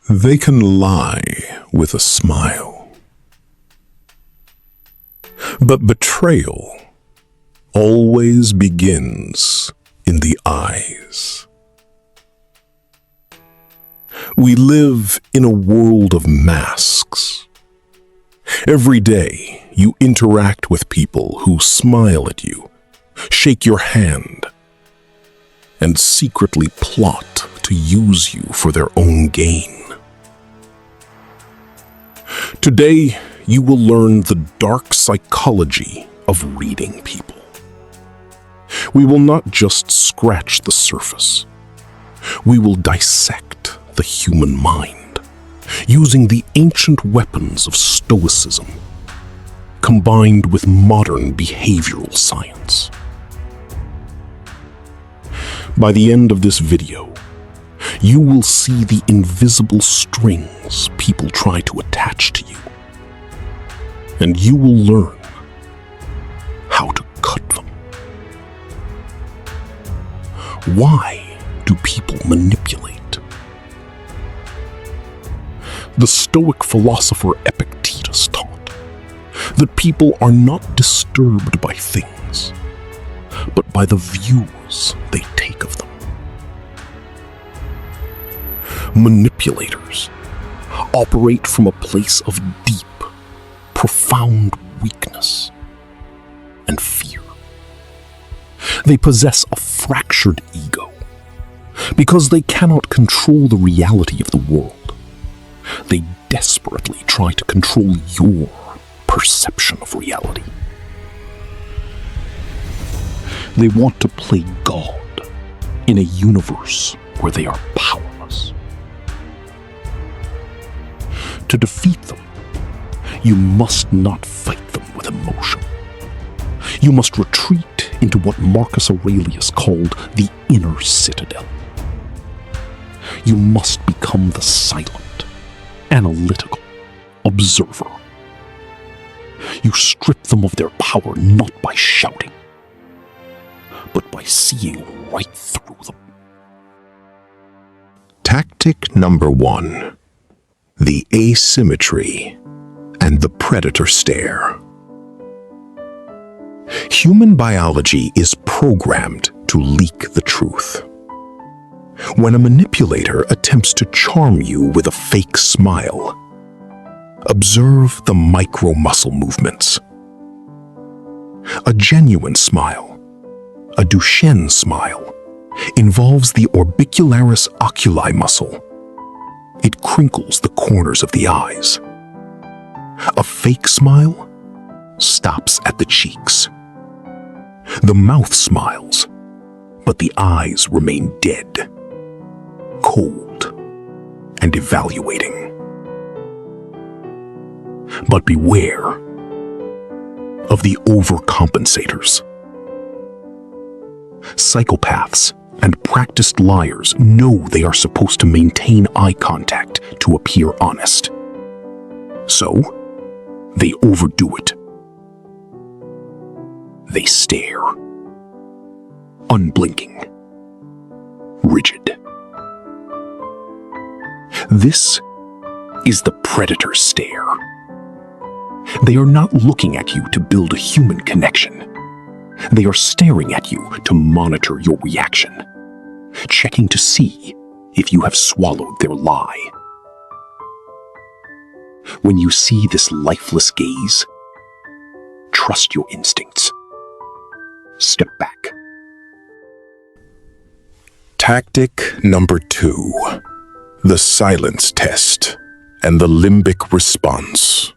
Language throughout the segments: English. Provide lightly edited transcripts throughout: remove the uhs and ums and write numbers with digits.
They can lie with a smile. But betrayal always begins in the eyes. We live in a world of masks. Every day, you interact with people who smile at you, shake your hand, and secretly plot to use you for their own gain. Today, you will learn the dark psychology of reading people. We will not just scratch the surface. We will dissect the human mind, using the ancient weapons of Stoicism, combined with modern behavioral science. By the end of this video, you will see the invisible strings people try to attach to you, and you will learn how to cut them. Why do people manipulate? The Stoic philosopher Epictetus taught that people are not disturbed by things, but by the views they take of them. Manipulators operate from a place of deep, profound weakness and fear. They possess a fractured ego because they cannot control the reality of the world. They desperately try to control your perception of reality. They want to play God in a universe where they are powerless. To defeat them, you must not fight them with emotion. You must retreat into what Marcus Aurelius called the inner citadel. You must become the silent, analytical observer. You strip them of their power not by shouting, but by seeing right through them. Tactic number 1. The asymmetry and the predator stare. Human biology is programmed to leak the truth. When a manipulator attempts to charm you with a fake smile, observe the micro muscle movements. A genuine smile, a Duchenne smile, involves the orbicularis oculi muscle. It crinkles the corners of the eyes. A fake smile stops at the cheeks. The mouth smiles, but the eyes remain dead, cold, and evaluating. But beware of the overcompensators. Psychopaths and practiced liars know they are supposed to maintain eye contact to appear honest. So, they overdo it. They stare, unblinking, rigid. This is the predator stare. They are not looking at you to build a human connection. They are staring at you to monitor your reaction, checking to see if you have swallowed their lie. When you see this lifeless gaze, trust your instincts. Step back. Tactic number 2. The silence test and the limbic response.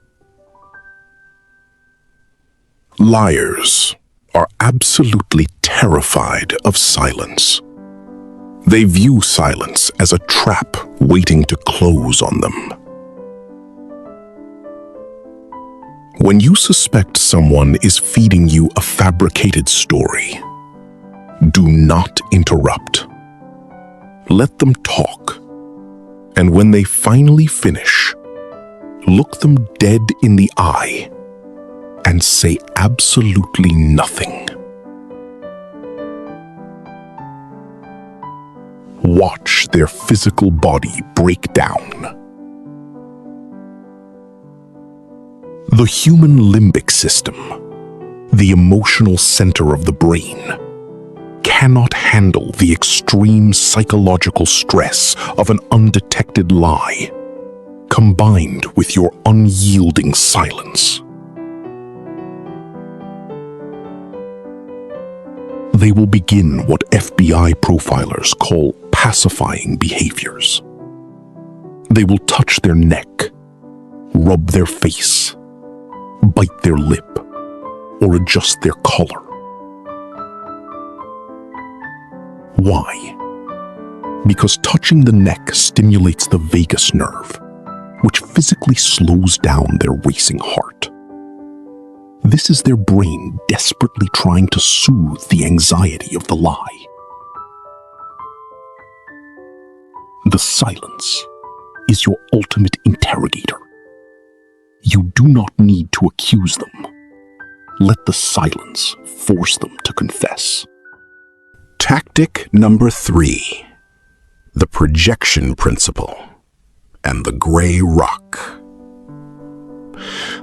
Liars are absolutely terrified of silence. They view silence as a trap waiting to close on them. When you suspect someone is feeding you a fabricated story, do not interrupt. Let them talk, and when they finally finish, look them dead in the eye and say absolutely nothing. watch their physical body break down. The human limbic system, the emotional center of the brain, cannot handle the extreme psychological stress of an undetected lie, combined with your unyielding silence. They will begin what FBI profilers call pacifying behaviors. They will touch their neck, rub their face, bite their lip, or adjust their collar. Why? Because touching the neck stimulates the vagus nerve, which physically slows down their racing heart. This is their brain desperately trying to soothe the anxiety of the lie. The silence is your ultimate interrogator. You do not need to accuse them. Let the silence force them to confess. Tactic number 3, the projection principle and the gray rock.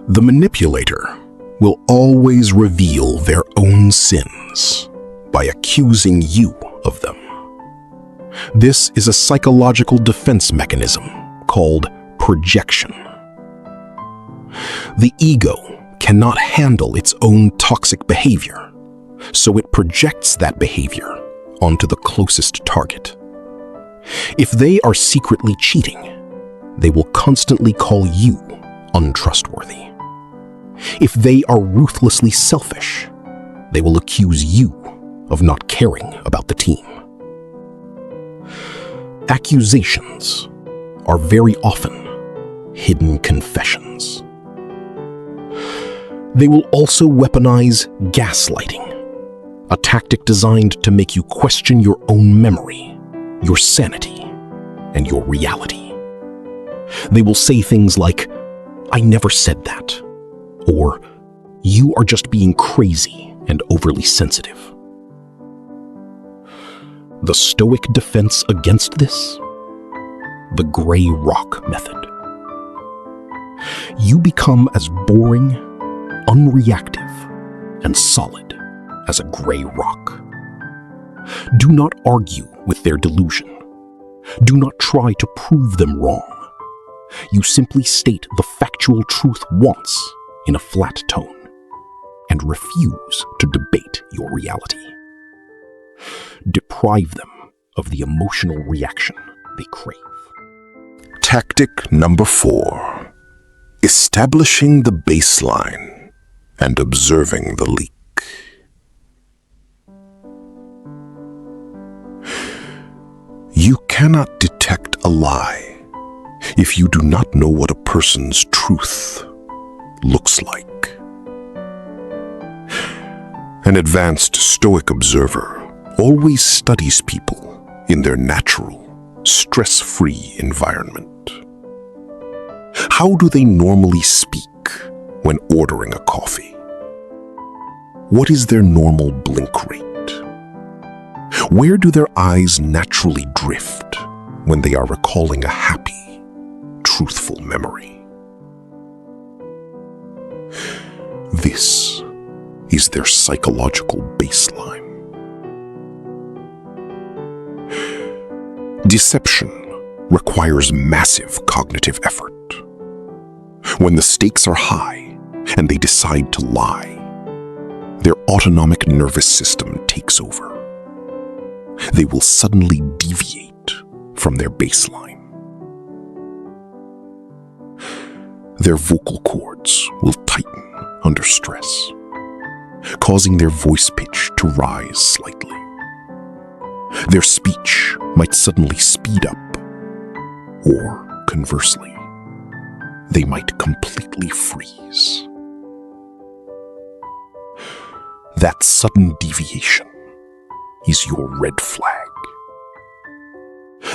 The manipulator will always reveal their own sins by accusing you of them. This is a psychological defense mechanism called projection. The ego cannot handle its own toxic behavior, so it projects that behavior onto the closest target. If they are secretly cheating, they will constantly call you untrustworthy. If they are ruthlessly selfish, they will accuse you of not caring about the team. Accusations are very often hidden confessions. They will also weaponize gaslighting, a tactic designed to make you question your own memory, your sanity, and your reality. They will say things like, "I never said that," or "You are just being crazy and overly sensitive." The Stoic defense against this? The gray rock method. You become as boring, unreactive, and solid as a gray rock. Do not argue with their delusion. Do not try to prove them wrong. You simply state the factual truth once in a flat tone and refuse to debate your reality. Deprive them of the emotional reaction they crave. Tactic number 4, establishing the baseline and observing the leak. You cannot detect a lie if you do not know what a person's truth looks like. An advanced Stoic observer always studies people in their natural, stress-free environment. How do they normally speak when ordering a coffee? What is their normal blink rate? Where do their eyes naturally drift when they are recalling a happy, truthful memory? This is their psychological baseline. Deception requires massive cognitive effort. When the stakes are high and they decide to lie, their autonomic nervous system takes over. They will suddenly deviate from their baseline. Their vocal cords will tighten under stress, causing their voice pitch to rise slightly. Their speech might suddenly speed up, or conversely, they might completely freeze. That sudden deviation is your red flag.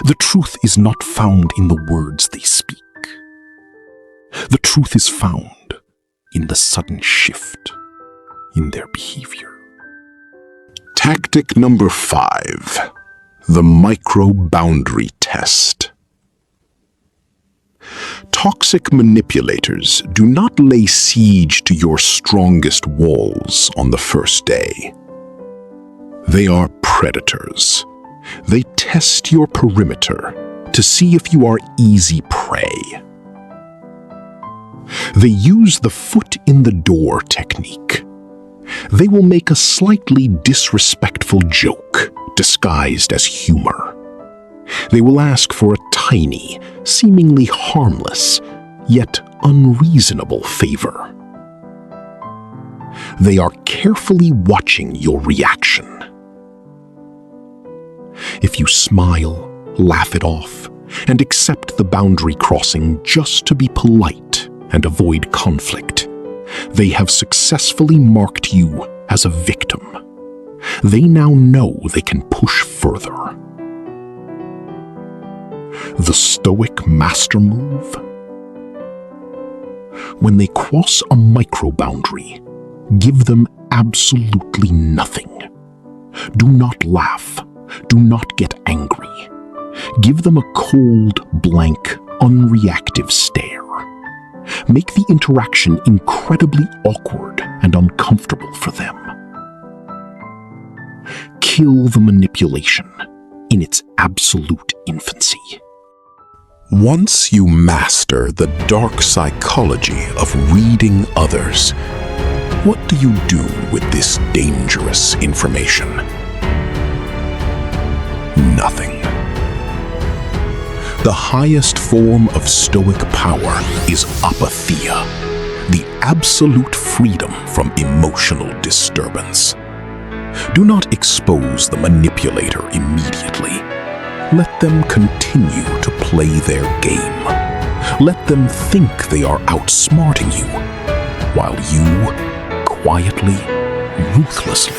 The truth is not found in the words they speak. The truth is found in the sudden shift in their behavior. Tactic number 5, The micro-boundary test. Toxic manipulators do not lay siege to your strongest walls on the first day. They are predators. They test your perimeter to see if you are easy prey. They use the foot in the door technique. They will make a slightly disrespectful joke disguised as humor. They will ask for a tiny, seemingly harmless, yet unreasonable favor. They are carefully watching your reaction. If you smile, laugh it off, and accept the boundary crossing just to be polite and avoid conflict, they have successfully marked you as a victim. They now know they can push further. The Stoic master move? When they cross a micro-boundary, give them absolutely nothing. Do not laugh. Do not get angry. Give them a cold, blank, unreactive stare. Make the interaction incredibly awkward and uncomfortable for them. Kill the manipulation in its absolute infancy. Once you master the dark psychology of reading others, what do you do with this dangerous information? Nothing. The highest form of Stoic power is Apatheia, the absolute freedom from emotional disturbance. Do not expose the manipulator immediately. Let them continue to play their game. Let them think they are outsmarting you, while you, quietly, ruthlessly,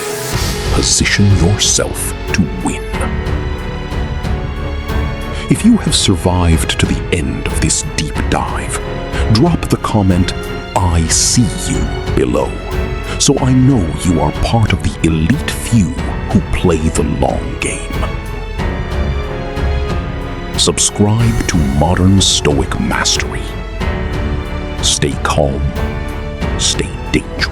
position yourself to win. If you have survived to the end of this deep dive, drop the comment, "I see you," below, so I know you are part of the elite few who play the long game. Subscribe to Modern Stoic Mastery. Stay calm, stay dangerous.